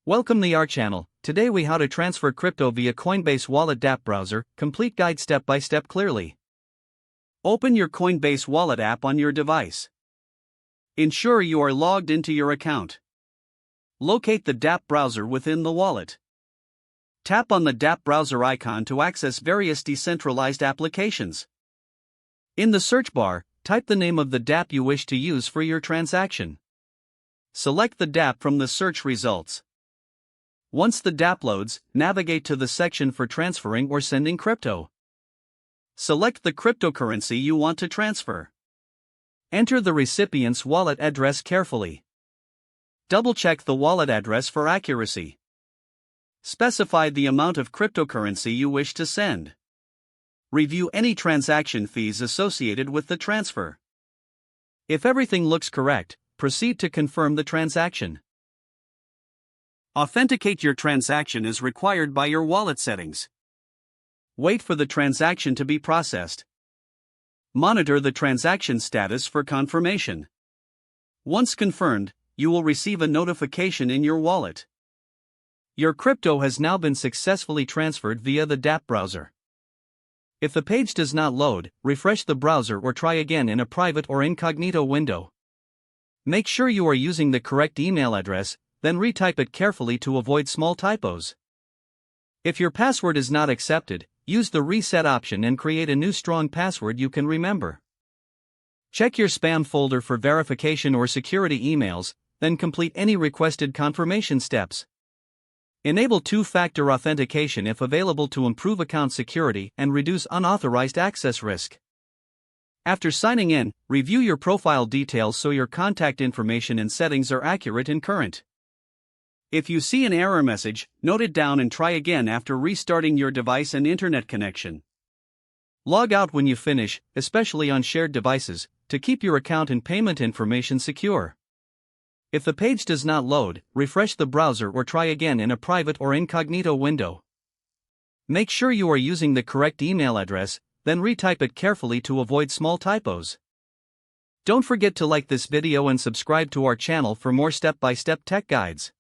Welcome to our channel. Today we how to transfer crypto via Coinbase Wallet dApp browser, complete guide step by step clearly. Open your Coinbase Wallet app on your device. Ensure you are logged into your account. Locate the dApp browser within the wallet. Tap on the dApp browser icon to access various decentralized applications. In the search bar, type the name of the dApp you wish to use for your transaction. Select the dApp from the search results. Once the dApp loads, navigate to the section for transferring or sending crypto. Select the cryptocurrency you want to transfer. Enter the recipient's wallet address carefully. Double-check the wallet address for accuracy. Specify the amount of cryptocurrency you wish to send. Review any transaction fees associated with the transfer. If everything looks correct, proceed to confirm the transaction. Authenticate your transaction as required by your wallet settings. Wait for the transaction to be processed. Monitor the transaction status for confirmation. Once confirmed, you will receive a notification in your wallet. Your crypto has now been successfully transferred via the dApp browser. If the page does not load, refresh the browser or try again in a private or incognito window. Make sure you are using the correct email address, then retype it carefully to avoid small typos. If your password is not accepted, use the reset option and create a new strong password you can remember. Check your spam folder for verification or security emails, then complete any requested confirmation steps. Enable two-factor authentication if available to improve account security and reduce unauthorized access risk. After signing in, review your profile details so your contact information and settings are accurate and current. If you see an error message, note it down and try again after restarting your device and internet connection. Log out when you finish, especially on shared devices, to keep your account and payment information secure. If the page does not load, refresh the browser or try again in a private or incognito window. Make sure you are using the correct email address, then retype it carefully to avoid small typos. Don't forget to like this video and subscribe to our channel for more step-by-step tech guides.